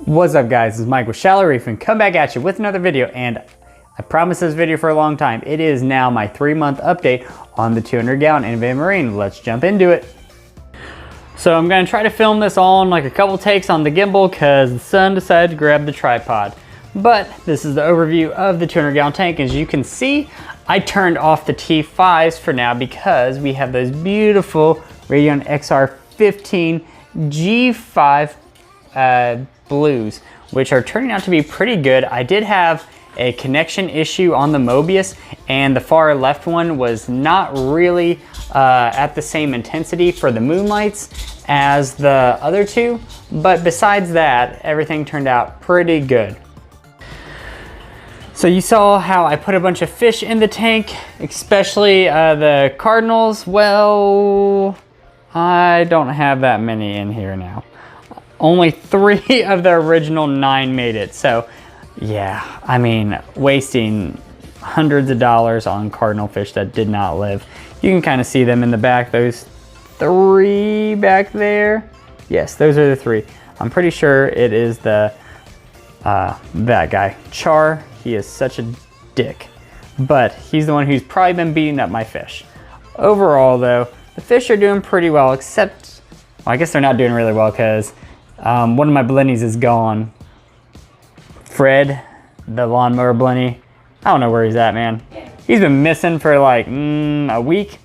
What's up guys, this is Mike with Shallow Reefing, come back at you with another video, and I promised this video for a long time. It is now my 3-month update on the 200-gallon Innovative Marine. Let's jump into it. So I'm gonna try to film this all in like a couple takes on the gimbal because the son decided to grab the tripod. But this is the overview of the 200-gallon tank. As you can see, I turned off the T5s for now because we have those beautiful Radeon XR15 G5 blues, which are turning out to be pretty good. I did have a connection issue on the Mobius, and the far left one was not really at the same intensity for the moonlights as the other two, but besides that, everything turned out pretty good. So you saw how I put a bunch of fish in the tank, especially the cardinals. Well, I don't have that many in here now. Only 3 of the original 9 made it. So yeah, I mean, wasting hundreds of dollars on cardinal fish that did not live. You can kind of see them in the back, those 3 back there. Yes, those are the 3. I'm pretty sure it is the that guy, Char. He is such a dick, but he's the one who's probably been beating up my fish. Overall though, the fish are doing pretty well, except, well, I guess they're not doing really well because one of my blennies is gone. Fred, the lawnmower blenny, I don't know where he's at, man. He's been missing for like a week.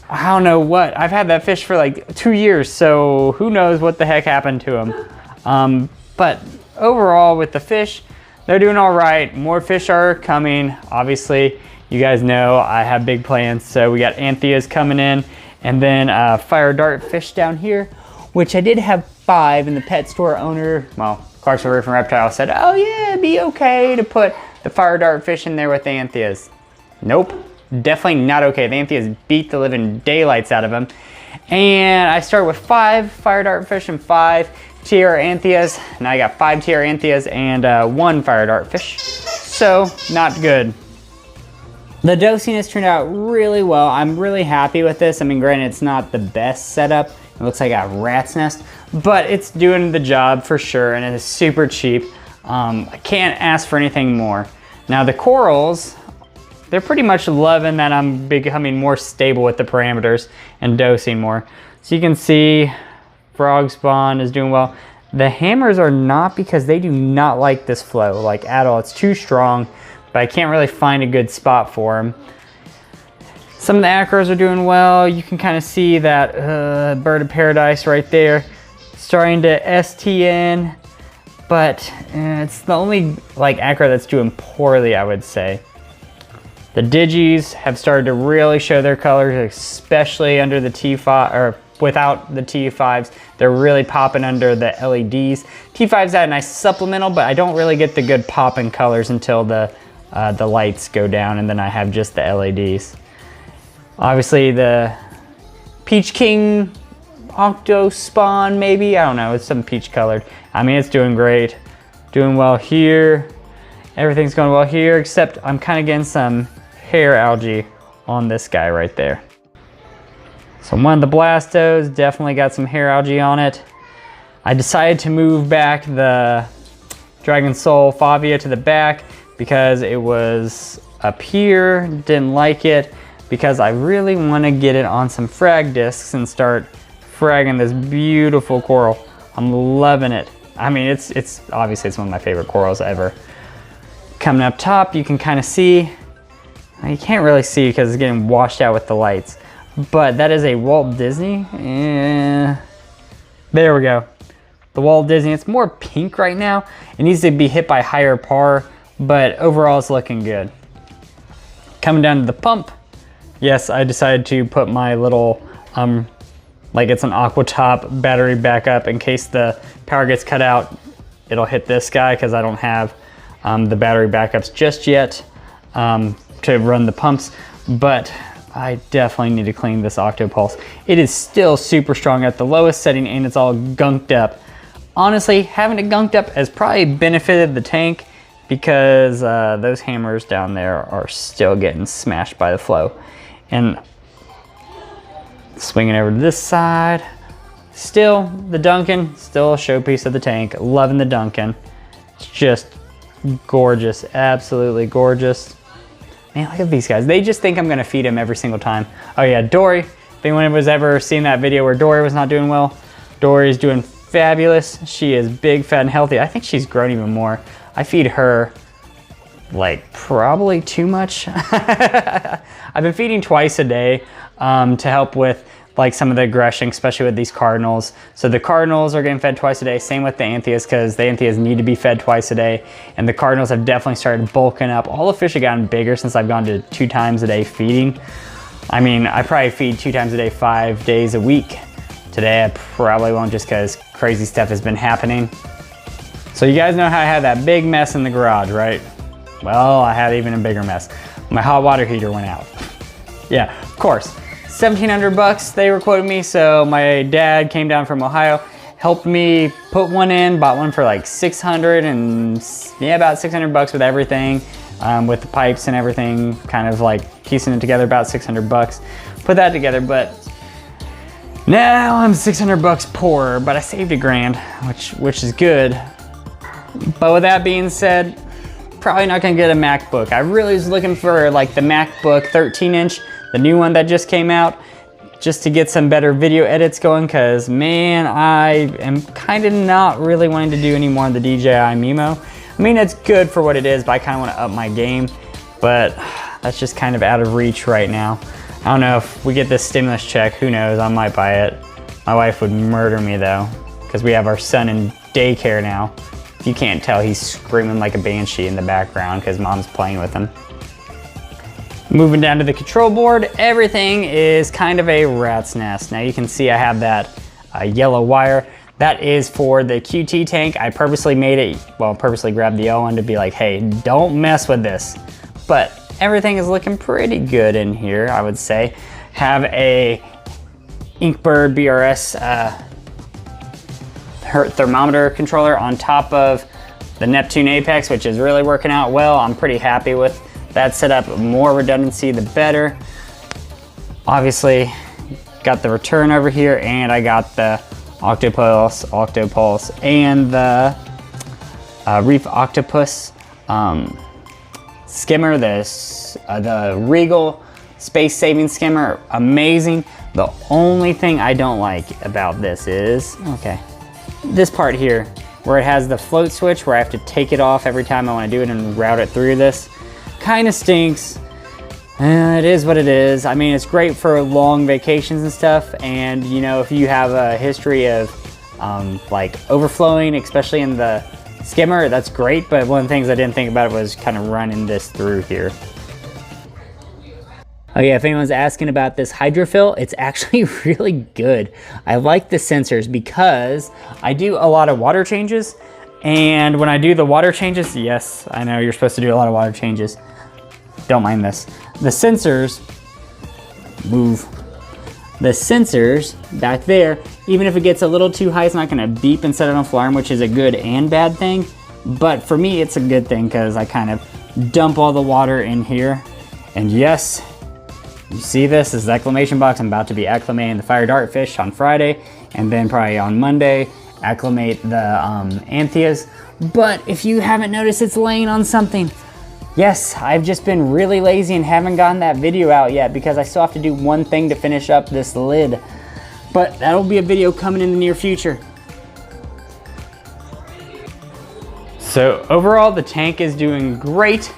I don't know what. I've had that fish for like 2 years, so who knows what the heck happened to him. But overall with the fish, they're doing all right. More fish are coming. Obviously, you guys know I have big plans. So we got Antheas coming in, and then fire dart fish down here, which I did have 5, and the pet store owner, well, Clarksville Reefing Reptile, said, oh yeah, it'd be okay to put the fire dart fish in there with the Antheas. Nope, definitely not okay. The Antheas beat the living daylights out of him. And I started with 5 fire dart fish and 5 TR Antheas. Now I got 5 TR Antheas and 1 fire dart fish. So, not good. The dosing has turned out really well. I'm really happy with this. I mean, granted, it's not the best setup. It looks like a rat's nest, but it's doing the job for sure, and it is super cheap. I can't ask for anything more. Now the corals, they're pretty much loving that I'm becoming more stable with the parameters and dosing more. So you can see frog spawn is doing well. The hammers are not, because they do not like this flow like at all. It's too strong, but I can't really find a good spot for them. Some of the acros are doing well. You can kind of see that bird of paradise right there starting to STN, but it's the only like acro that's doing poorly, I would say. The digis have started to really show their colors, especially under the T5, or without the T5s. They're really popping under the LEDs. T5s had a nice supplemental, but I don't really get the good pop in colors until the lights go down, and then I have just the LEDs. Obviously the Peach King Octo Spawn, maybe, I don't know, it's some peach colored. I mean, it's doing great, doing well here. Everything's going well here, except I'm kind of getting some hair algae on this guy right there. So one of the Blastos definitely got some hair algae on it. I decided to move back the Dragon Soul Favia to the back because it was up here, didn't like it, because I really want to get it on some frag discs and start fragging this beautiful coral. I'm loving it. I mean, it's obviously it's one of my favorite corals ever. Coming up top, you can kind of see, you can't really see because it's getting washed out with the lights, but that is a Walt Disney. There we go. The Walt Disney, it's more pink right now. It needs to be hit by higher par, but overall it's looking good. Coming down to the pump, yes, I decided to put my little, like it's an aqua top battery backup in case the power gets cut out. It'll hit this guy because I don't have the battery backups just yet to run the pumps, but I definitely need to clean this Octopulse. It is still super strong at the lowest setting, and it's all gunked up. Honestly, having it gunked up has probably benefited the tank because those hammers down there are still getting smashed by the flow. And swinging over to this side, Still, the Duncan, still a showpiece of the tank. Loving the Duncan. It's just gorgeous, absolutely gorgeous. Man, look at these guys. They just think I'm gonna feed them every single time. Oh yeah, Dory. If anyone was ever seen that video where Dory was not doing well, Dory's doing fabulous. She is big, fat, and healthy. I think she's grown even more. I feed her like probably too much. I've been feeding twice a day to help with like some of the aggression, especially with these cardinals. So the cardinals are getting fed twice a day, same with the antheas, because the antheas need to be fed twice a day. And the cardinals have definitely started bulking up. All the fish have gotten bigger since I've gone to 2 times a day feeding. I mean, I probably feed 2 times a day, 5 days a week. Today I probably won't, just because crazy stuff has been happening. So you guys know how I had that big mess in the garage, right? Well, I had even a bigger mess. My hot water heater went out. Yeah, of course. $1,700 they were quoting me, so my dad came down from Ohio, helped me put one in, bought one for like 600 and yeah, about $600 with everything, with the pipes and everything, kind of like piecing it together, about $600. Put that together, but now I'm $600 poorer, but I saved $1,000, which is good. But with that being said, probably not gonna get a MacBook. I really was looking for like the MacBook 13-inch, the new one that just came out, just to get some better video edits going, because man, I am kind of not really wanting to do any more of the DJI Mimo. I mean, it's good for what it is, but I kind of want to up my game, but that's just kind of out of reach right now. I don't know, if we get this stimulus check, who knows, I might buy it. My wife would murder me though, because we have our son in daycare now. If you can't tell, he's screaming like a banshee in the background because mom's playing with him. Moving down to the control board, everything is kind of a rat's nest. Now you can see I have that yellow wire. That is for the QT tank. I purposely made it, well, purposely grabbed the yellow one to be like, hey, don't mess with this. But everything is looking pretty good in here, I would say. Have a Inkbird BRS thermometer controller on top of the Neptune Apex, which is really working out well. I'm pretty happy with that setup. More redundancy, the better. Obviously, got the return over here, and I got the Octopulse, and the Reef Octopus skimmer, the Regal space saving skimmer, amazing. The only thing I don't like about this is, okay, this part here, where it has the float switch, where I have to take it off every time I want to do it and route it through this. Kind of stinks. It is what it is. I mean, it's great for long vacations and stuff, and you know, if you have a history of like overflowing, especially in the skimmer, that's great, but one of the things I didn't think about was kind of running this through here. Oh yeah, if anyone's asking about this hydrofill, it's actually really good. I like the sensors because I do a lot of water changes, and when I do the water changes, yes, I know you're supposed to do a lot of water changes. Don't mind this. The sensors move. The sensors back there, even if it gets a little too high, it's not gonna beep and set it off alarm, which is a good and bad thing. But for me, it's a good thing because I kind of dump all the water in here. And yes, you see this is the acclimation box. I'm about to be acclimating the fire dartfish on Friday, and then probably on Monday, acclimate the antheas. But if you haven't noticed, it's laying on something. Yes, I've just been really lazy and haven't gotten that video out yet because I still have to do one thing to finish up this lid. But that'll be a video coming in the near future. So overall, the tank is doing great.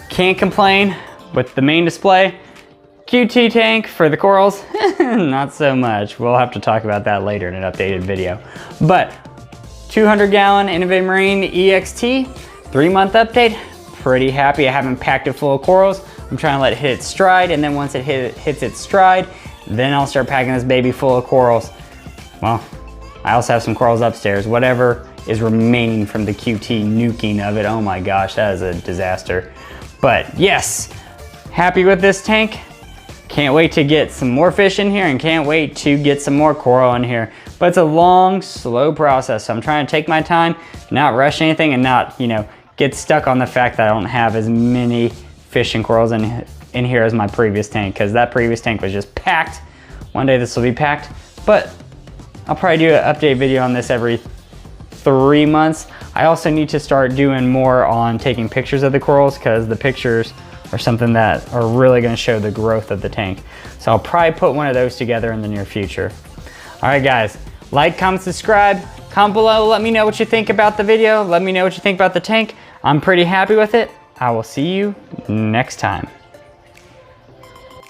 Can't complain with the main display. QT tank for the corals, not so much. We'll have to talk about that later in an updated video. But 200 gallon Innovative Marine EXT, 3-month update. Pretty happy. I haven't packed it full of corals. I'm trying to let it hit its stride, and then once it hits its stride, then I'll start packing this baby full of corals. Well, I also have some corals upstairs. Whatever is remaining from the QT nuking of it, oh my gosh, that is a disaster. But yes, happy with this tank. Can't wait to get some more fish in here, and can't wait to get some more coral in here. But it's a long, slow process, so I'm trying to take my time, not rush anything, and not, you know, get stuck on the fact that I don't have as many fish and corals in here as my previous tank, because that previous tank was just packed. One day this will be packed, but I'll probably do an update video on this every 3 months. I also need to start doing more on taking pictures of the corals, because the pictures are something that are really going to show the growth of the tank. So I'll probably put one of those together in the near future. All right, guys, like, comment, subscribe. Comment below, let me know what you think about the video. Let me know what you think about the tank. I'm pretty happy with it. I will see you next time.